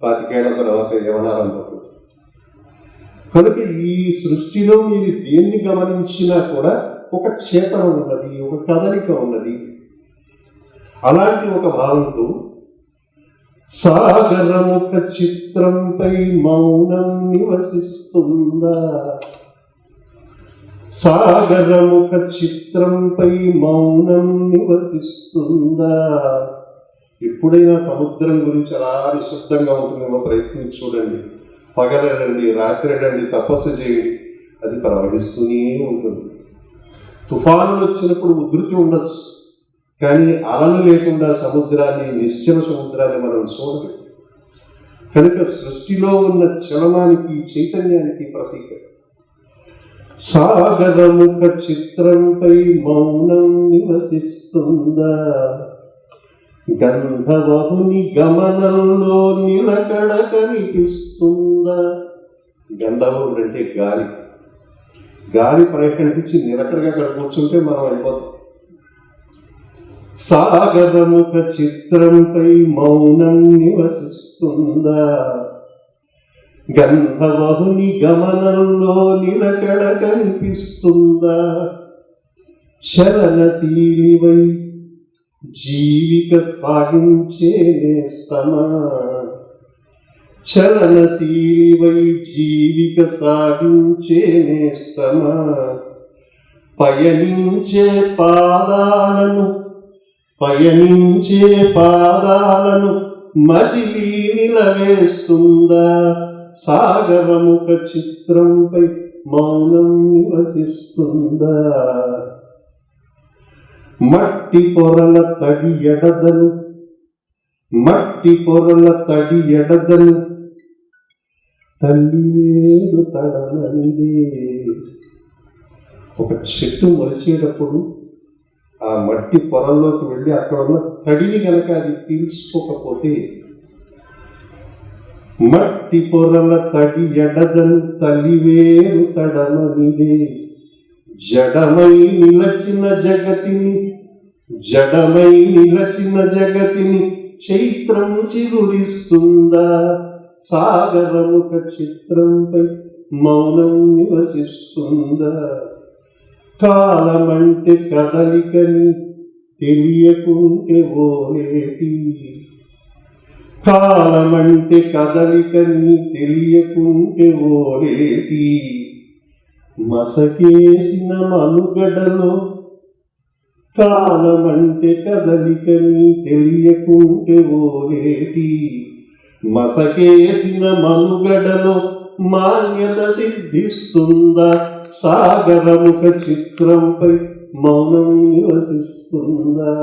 25 ఏళ్ల తర్వాత యవనారంభం. కనుక ఈ సృష్టిలో మీరు దేన్ని గమనించినా కూడా ఒక చేతన ఉన్నది, ఒక కదలిక ఉన్నది. అలాంటి ఒక భావంతో సాగరముఖ చిత్రంపై మౌనం నివసిస్తుందా, సాగరముఖ చిత్రంపై మౌనం నివసిస్తుందా. ఎప్పుడైనా సముద్రం గురించి అలా నిశ్శబ్దంగా ఉంటుందేమో ప్రయత్నించి చూడండి. పగలడండి, రాత్రిడండి, తపస్సు చేయండి, అది ప్రవహిస్తూనే ఉంటుంది. తుఫానులు వచ్చినప్పుడు ఉధృతి ఉండొచ్చు, కానీ అలలు లేకుండా సముద్రాన్ని, నిశ్చల సముద్రాన్ని మనం చూడలేం. కనుక సృష్టిలో ఉన్న చలనానికి, చైతన్యానికి ప్రతీక. సాగరముఖ చిత్రంపై మౌనం నివసిస్తుందా, గంధవహుని గమనంలో నిలకడ కనిపిస్తుందా. గంధవహుడు అంటే గాలి. గాలి ప్రకటించి నిలకడగా అక్కడ కూర్చుంటే మనం అయిపోతాం. సాగరముఖ చిత్రంపై మౌనం నివసిస్తుందా, గంధవహుని గమనంలో నిలకడ కనిపిస్తుందా. చలనశీలివై జీవిక సాగించే నేస్తమా, చలనశీలివై జీవిక సాగించే నేస్తమా. పయనించే పాదాలను మజిలీ నిలవేస్తుందా, సాగరముఖ చిత్రంపై మౌనం నివసిస్తుందా. మట్టి పొరల తడి ఎడదను తల్లి వేరు తడననిదే. ఒక చెట్టు మొలిచేటప్పుడు ఆ మట్టి పొరల్లోకి వెళ్ళి అక్కడ ఉన్న తడిని కనుక అది పీల్చుకోకపోతే, మట్టి పొరల తడి ఎడదను తల్లి వేరు తడననిదే. జడమై నిలచిన జగతిని చైత్రం చిగురిస్తుందా, సాగరముఖ చిత్రంపై మౌనం నివసిస్తుందా. కాలమంటే కదలికని తెలియకుంటే ఓలేటి, కాలమంటే కదలికని తెలియకుంటే ఓలేటి. మసకేసిన మనుగడలో కాలమంటే కదలికని తెలియకుంటే ఓరేటి. మసకేసిన మనుగడలో మాన్యత సిద్ధిస్తుందా, సాగరముఖ చిత్రంపై మౌనం నివసిస్తుందా.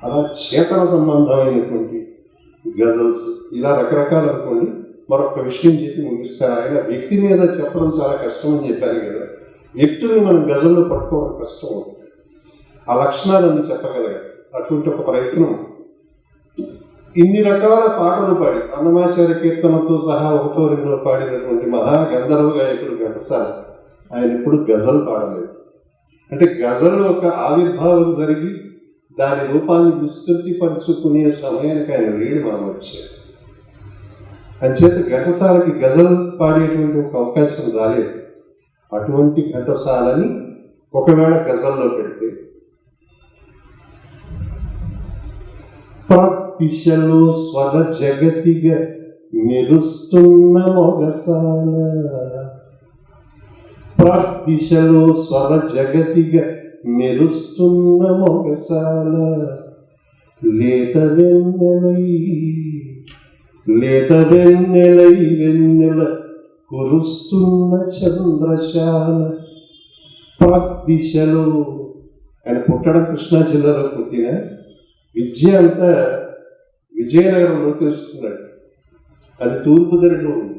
అలా చేతన సంబంధమైనటువంటి గజల్స్ ఇలా రకరకాలు అనుకోండి. మరొక విషయం చెప్పి ముగిస్తారు. ఆయన వ్యక్తి మీద చెప్పడం చాలా కష్టం అని చెప్పారు కదా, వ్యక్తుల్ని మనం గజల్లో పట్టుకోవడం కష్టం అవుతుంది. ఆ లక్షణాలన్నీ చెప్పగలగాలి. అటువంటి ఒక ప్రయత్నం ఇన్ని రకాల పాటలు పాడి అన్నమాచార్య కీర్తనతో సహా ఒకటో రెండో పాడినటువంటి మహా గంధర్వ గాయకుడు ఘంటసాల ఆయన ఎప్పుడు గజల్ పాడలేదు. అంటే గజల్ ఒక ఆవిర్భావం జరిగి దాని రూపాన్ని విస్తృతి పరుచుకునే సమయానికి ఆయన లేడు మనం వచ్చారు. అంచేత ఘంటసాలకి గజల్ పాడేటువంటి ఒక అవకాశం రాలేదు. అటువంటి ఘంటసాలని ఒకవేళ గజల్లో పెడితే ప్రతిశలో స్వర జగతిగా మెరుస్తున్న మొగసాల, ప్రతిశలో స్వర జగతిగా మెరుస్తున్న మొగసాల, లేత వెన్నెలై వెన్నెల కురుస్తున్న చంద్రశాల. ప్రతిశలో ఆయన పుట్టడం కృష్ణా జిల్లాలో పుట్టిన విద్య అంతా విజయనగరంలో తెలుసుకున్నాడు. అది తూర్పు దిశలో ఉంది,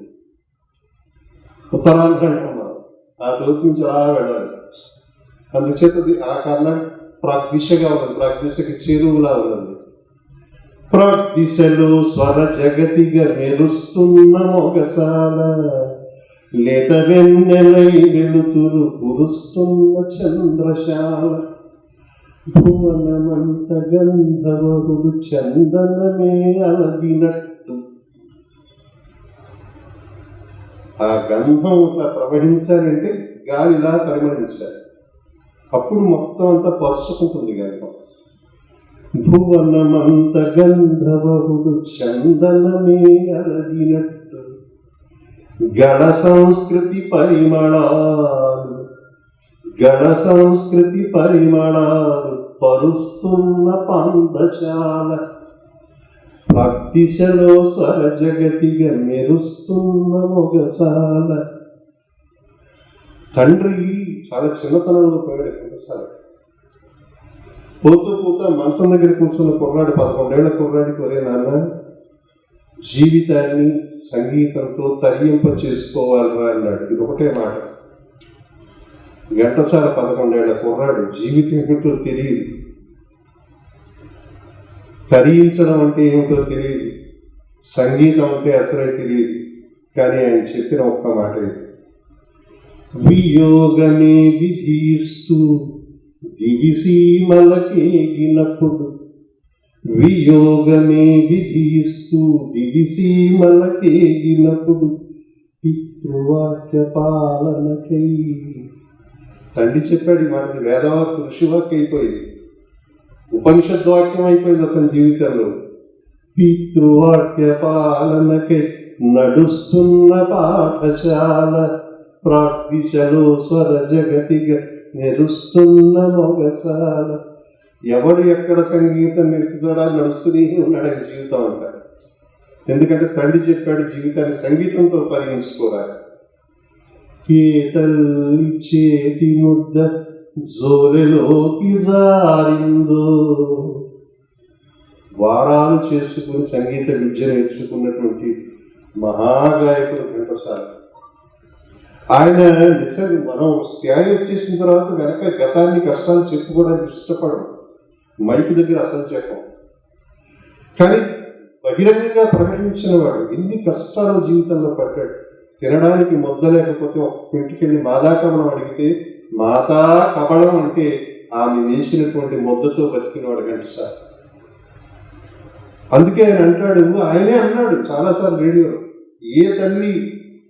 ఉత్తరాంధ్ర అంటున్నాం. ఆ తూర్పు నుంచి అలా వెళ్ళాలి. అందుచేత ఆ కారణం ప్రాగ్దిశగా ఉన్నది, ప్రాగ్దిశకి చేరువులా ఉన్నది. ప్రాగ్దిశలో స్వర జగతిగా మెరుస్తున్న మొగసాల, లేత వెన్నెలై వెలుతురు కురుస్తున్న చంద్రశాల. భువనమంత గంధవరుడు చందనమే అలగినట్టు. ఆ గంధం ఇట్లా ప్రవహించాలంటే గాలి ఇలా పరిమళించాలి, అప్పుడు మొత్తం అంతా పరుచుకుంటుంది గంధం. భువనమంత గంధవరుడు చందనమే అలగినట్టు, గణ సంస్కృతి పరిమళాలు పరుస్తున్న పందశాల. ప్రతిశలో స్వర జగతిగా మెరుస్తున్న మొగసాల. తండ్రి చాలా చిన్నతనంలో పోయాడు ఘంటసాల. పోతూ మంచం దగ్గర కూర్చున్న కుర్రాడు, 11 ఏళ్ల కుర్రాడికి, ఒరే నాన్న జీవితాన్ని సంగీతంతో తరింప చేసుకోవాలిరా అన్నాడు. ఇది ఒకటే మాట. ఘంటసాల 11 ఏళ్ల కుర్రాడు, జీవితం ఏమిటో తెలియదు, తరించడం అంటే ఏమిటో తెలియదు, సంగీతం అంటే అసలే తెలియదు. కానీ ఆయన చెప్పిన ఒక్క మాట ఇది: వియోగమే విధిస్తూ దివిసీమలకేగినప్పుడు, వియోగమే విధిస్తూ దివిసీమలకేగినప్పుడు, పితృవాక్య పాలనకై. తండ్రి చెప్పాడు మనకి, వేదవాక్య ఋషివాక్య అయిపోయింది, ఉపనిషద్వాక్యం అయిపోయింది అతని జీవితంలో. పితృవాక్య పాలనకై నడుస్తున్న పాఠశాల, ప్రాగ్దిశలో స్వర జగతిగా మెరుస్తున్న మొగసాల. ఎవడు ఎక్కడ సంగీతం నేర్పుతాడా నడుస్తూనే ఉన్నాడు ఆయన జీవితం అంటారు. ఎందుకంటే తండ్రి చెప్పాడు జీవితాన్ని సంగీతంతో పరిగణించుకోవాలి. ఏ తల్లి చేతి ముద్ద జోలెలోకి జారిందో. వారాలు చేసుకుని సంగీత విద్య నేర్చుకున్నటువంటి మహాగాయకుడు ఘంటసాల. ఆయన నిజంగా మనం స్థాయి వచ్చేసిన తర్వాత వెనక గతాన్ని కష్టాలు చెప్పుకోవడానికి ఇష్టపడం, మైకు దగ్గర అసలు చెప్పం. కానీ బహిరంగంగా ప్రకటించిన వాడు ఎన్ని కష్టాలు జీవితంలో పడ్డాడు. తినడానికి ముద్ద లేకపోతే ఒక ఇంటికి వెళ్ళి మాదా కమలం అడిగితే మాతా కమలం అంటే ఆమె వేసినటువంటి ముద్దతో బతికినవాడు ఘంటసాల. అందుకే ఆయన అంటాడు, ఆయనే అన్నాడు చాలాసార్లు రేడియోలో, ఏ తల్లి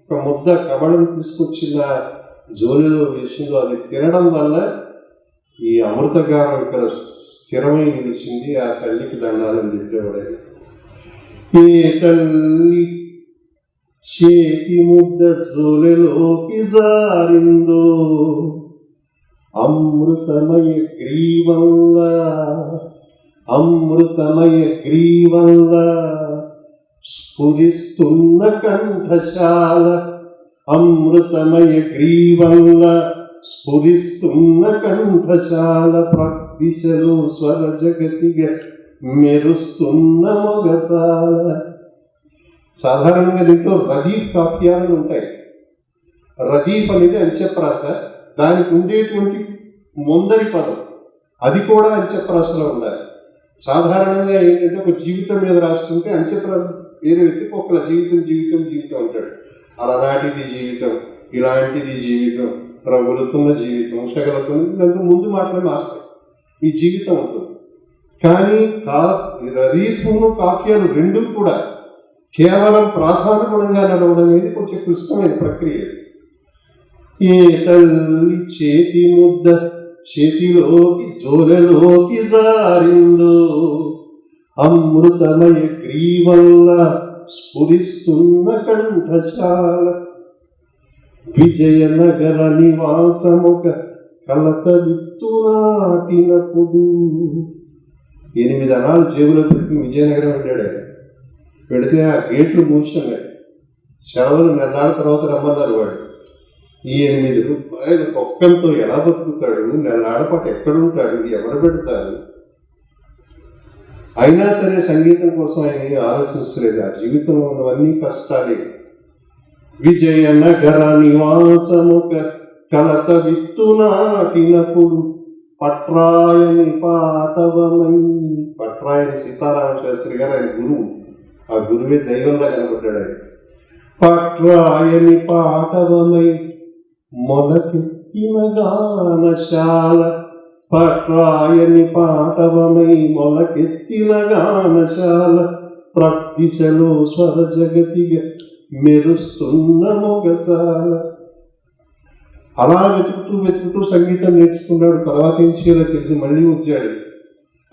ఒక ముద్ద కమలం తీసుకొచ్చిన జోలిలో వేసిందో అది తినడం వల్ల ఈ అమృతగానం ఇక్కడ స్థిరమై నిలిచింది, ఆ తల్లికి దండాలని చెప్పేవాడు. ఏ తల్లి చేతి ముద్ద జోలెలోకి జారిందో అమృతమయ గ్రీవంలా అమృతమయ గ్రీవంలా స్ఫురిస్తున్న కంఠశాల అమృతమయ గ్రీవంలా స్ఫురిస్తున్న కంఠశాల ప్రదిశలో స్వర జగతిగా మెరుస్తున్న మొగసాల. సాధారణంగా దీంట్లో రదీఫ్ కావ్యాలు ఉంటాయి. రదీఫ్ అనేది అంత్యప్రాస, దానికి ఉండేటువంటి ముందరి పదం అది కూడా అంత్యప్రాసలో ఉండాలి. సాధారణంగా ఏంటంటే ఒక జీవితం మీద రాస్తుంటే అంత్యప్రాస వేరే వ్యక్తికి ఒకళ్ళ జీవితం జీవితం జీవితం అంటాడు. అలనాటిది జీవితం, ఇలాంటిది జీవితం, రగులుతున్న జీవితం, షగలుతున్నది, దాంట్లో ముందు మాత్రమే మార్చాలి. ఈ జీవితం ఉంటుంది. కానీ రదీఫ్ను కావ్యాలు రెండూ కూడా కేవలం ప్రాసానుగుణంగా నడవడం అనేది కొంచెం క్లిష్టమైన ప్రక్రియ. ఏ తల్లి చేతి ముద్ద చేతిలోకి జోలెలోకి జారిందో అమృతమయ గ్రీవంలా స్ఫురిస్తున్న కంఠశాల విజయనగర నివాసముక కలత విత్తునాటినప్పుడు. 8 అనాలు జేబులో పెట్టుకుని విజయనగరం వెళ్ళాడు. పెడితే ఆ గేట్లు మూసున్నాయి. సెలవులు నెలల తర్వాత రమ్మన్నారు వాడు. ఈ 8 రూపాయలు ఒక్కంతో ఎలా బతుకుతాడు? నెలల పాటు ఎక్కడుంటాడు? ఇది ఎవరు పెడతారు? అయినా సరే సంగీతం కోసం ఆయన ఆలోచించలేదు. ఆ జీవితంలో ఉన్నవన్నీ కష్టాలే. విజయనగర నివాసముక కలత విత్తునాటినప్పుడు పట్రాయని పాటవమై. పట్రాయని సీతారామ శాస్త్రి గారు ఆయన గురువు. ఆ గురువే దైవంగా కనబడ్డాడు ఆయన. పట్రాయని పాటవమై మొలకెత్తిన గానశాల పట్రాయని పాటవమై మొలకెత్తిన గానశాల ప్రదిశలో స్వర జగతిగా మెరుస్తున్న మొగసాల. అలా వెతుకుతూ సంగీతం నేర్చుకున్నాడు. తర్వాత ఏం చేయాలో తెలిసి మళ్ళీ వచ్చాడు.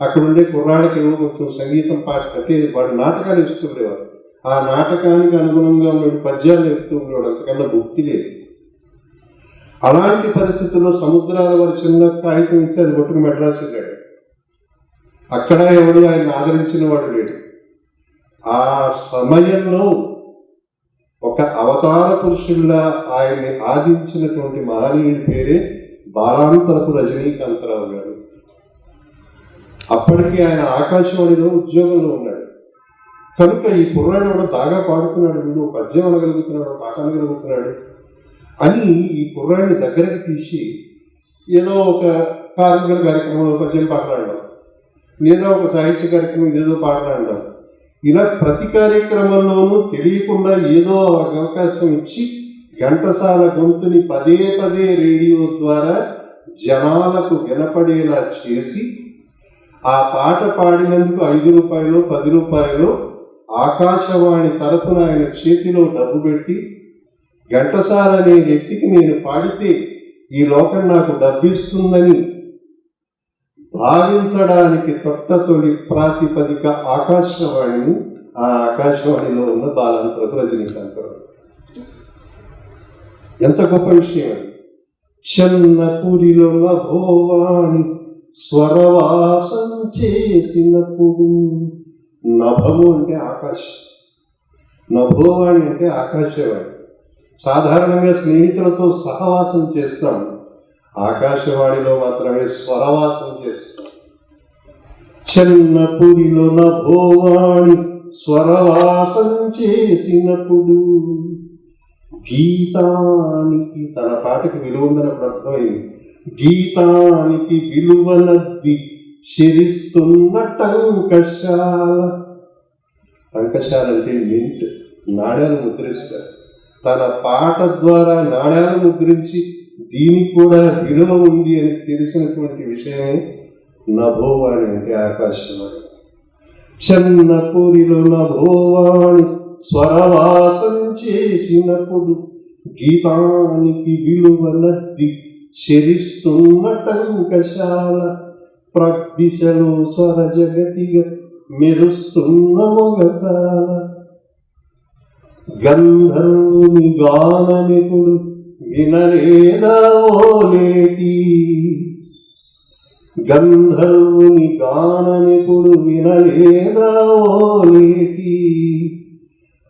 అక్కడుండే కుర్రాడికి ఏమో కొంచెం సంగీతం పాట అంటే వాడు నాటకాలు ఇస్తూ ఉండేవాడు. ఆ నాటకానికి అనుగుణంగా ఉండే పద్యాలు నేర్పుతూ ఉండేవాడు. అంతకన్నా భక్తి లేదు. అలాంటి పరిస్థితుల్లో సముద్రాల వారి చిన్న కాగితం ఇస్తే అది కొట్టుకు మెడ్రాస్ వెళ్ళాడు. అక్కడ ఎవడు ఆయన ఆదరించిన వాడు లేడు. ఆ సమయంలో ఒక అవతార పురుషుల్లా ఆయన్ని ఆదించినటువంటి మహనీయుడి పేరే బాలాంతరపు రజనీకాంతరావు గారు. అప్పటికి ఆయన ఆకాశవాణిలో ఉద్యోగంలో ఉన్నాడు. కనుక ఈ కుర్రాడు కూడా బాగా పాడుతున్నాడు, వీడు పద్యం అనగలుగుతున్నాడు, పాట అనగలుగుతున్నాడు అని ఈ కుర్రాడిని దగ్గరకు తీసి ఏదో ఒక కార్మికుల కార్యక్రమంలో పద్యం పాటలాడడం, లేదా ఒక సాహిత్య కార్యక్రమం ఏదో పాటలాడడం, ఇలా ప్రతి కార్యక్రమంలోనూ తెలియకుండా ఏదో అవకాశం ఇచ్చి ఘంటసాల గొంతుని పదే పదే రేడియో ద్వారా జనాలకు వినపడేలా చేసి ఆ పాట పాడినందుకు 5 రూపాయలు 10 రూపాయలు ఆకాశవాణి తరపున ఆయన చేతిలో డబ్బు పెట్టి, ఘంటసాల అనే వ్యక్తికి నేను పాడితే ఈ లోకం నాకు డబ్బిస్తుందని భావించడానికి తొలి ప్రాతిపదిక ఆకాశవాణిని. ఆ ఆకాశవాణిలో ఉన్న బాలాంతరపు రజనీకాంతరావు. ఎంత గొప్ప విషయం అది. చెన్నపురిలో నభోవాణి స్వరవాసం చేసినప్పుడు. నభము అంటే ఆకాశం, నభోవాణి అంటే ఆకాశవాణి. సాధారణంగా స్నేహితులతో సహవాసం చేస్తాం, ఆకాశవాణిలో మాత్రమే స్వరవాసం చేస్తాం. చెన్నపురిలో నభోవాణి స్వరవాసం చేసినప్పుడు. గీతానికి, తన పాటకి విలువ ఉందన్నప్పుడు అర్థమైంది. గీతానికి విలువనద్ది చెరిస్తున్న టంకశాల. టంకశాల అంటే మింట్, నాణ్యాలు ముద్రిస్తారు. తన పాట ద్వారా నాణ్యాలు ముద్రించి దీనికి కూడా విలువ ఉంది అని తెలిసినటువంటి విషయమే నభోవాణి అంటే ఆకాశవాణి. చెన్నపురిలో నభోవాణి స్వరవాసం చేసినప్పుడు. గీతానికి విలువనద్ది చెరిస్తున్న టంకశాల ప్రదిశలో స్వర జగతిగా మెరుస్తున్న మొగసాల. గంధర్వుని గానమిపుడు వినలేదా ఓలేటి, గంధర్వుని గానమిపుడు వినలేదా ఓలేటి,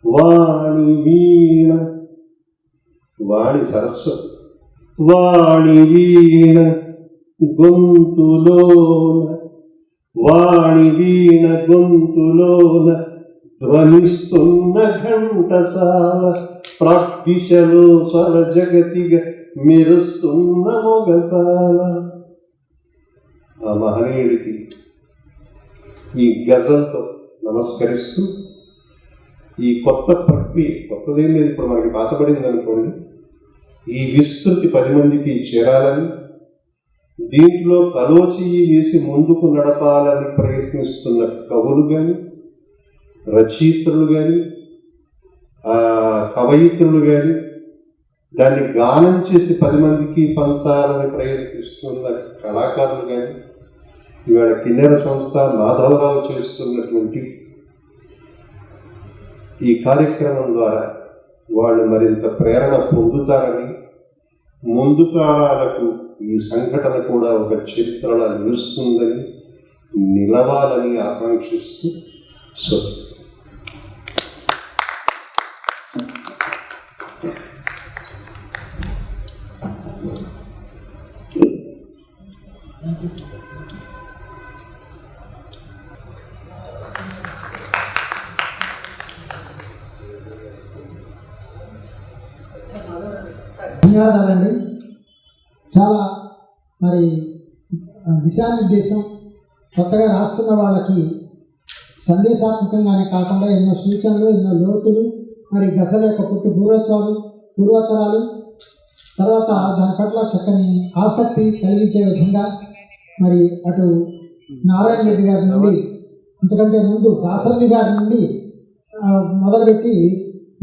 వాణి వీణ, వాణి సరస్వతి, వాణి వీణ గొంతులోన, వాణి వీణ గొంతులోన ధ్వనిస్తున్న ఘంటసాల, ప్రాగ్దిశలో స్వర జగతిగా మెరుస్తున్న మొగసాల. ఆ మహనీయుడికి ఈ గజల్తో నమస్కరిస్తూ ఈ కొత్త ప్రక్రియ, కొత్తదేం లేదు, ఇప్పుడు మనకి పాతపడింది అనుకోండి, ఈ విస్తృతి 10 మందికి చేరాలని, దీంట్లో కలోచి వేసి ముందుకు నడపాలని ప్రయత్నిస్తున్న కవులు కానీ, రచయిత్రులు కానీ, కవయిత్రులు కానీ, దాన్ని గానం చేసి 10 మందికి పంచాలని ప్రయత్నిస్తున్న కళాకారులు కానీ, ఇవాళ కిన్నెర సంస్థ మాధవరావు చేస్తున్నటువంటి ఈ కార్యక్రమం ద్వారా వాళ్ళు మరింత ప్రేరణ పొందుతారని, ముందు కాలాలకు ఈ సంఘటన కూడా ఒక చరిత్రలా నిలుస్తుందని, నిలవాలని ఆకాంక్షిస్తూ స్వస్తి. ధన్యవాదాలండి. చాలా మరి దిశానిర్దేశం, కొత్తగా రాస్తున్న వాళ్ళకి సందేశాత్మకంగానే కాకుండా ఎన్నో సూచనలు, ఎన్నో లోతులు, మరి గజల యొక్క పూర్వోత్తరాలు, తర్వాత దాని పట్ల చక్కని ఆసక్తి కలిగించే విధంగా మరి అటు నారాయణ రెడ్డి గారి నుండి, అంతకంటే ముందు దాసరి గారి నుండి మొదలుపెట్టి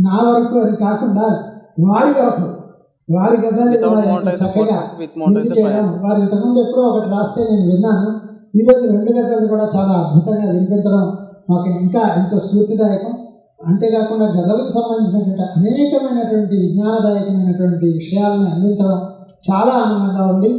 నా వరకు, అది కాకుండా వారి వరకు, వారి గజాన్ని కూడా చక్కగా ఇది చేయడం. వారు ఇంతకుముందు ఎప్పుడో ఒకటి రాస్తే నేను విన్నాను, ఈరోజు 2 గజాలు కూడా చాలా అద్భుతంగా వినిపించడం మాకు ఇంకా ఎంతో స్ఫూర్తిదాయకం. అంతేకాకుండా గజలకు సంబంధించినటువంటి అనేకమైనటువంటి విజ్ఞానదాయకమైనటువంటి విషయాలను అందించడం చాలా ఆనందంగా ఉంది.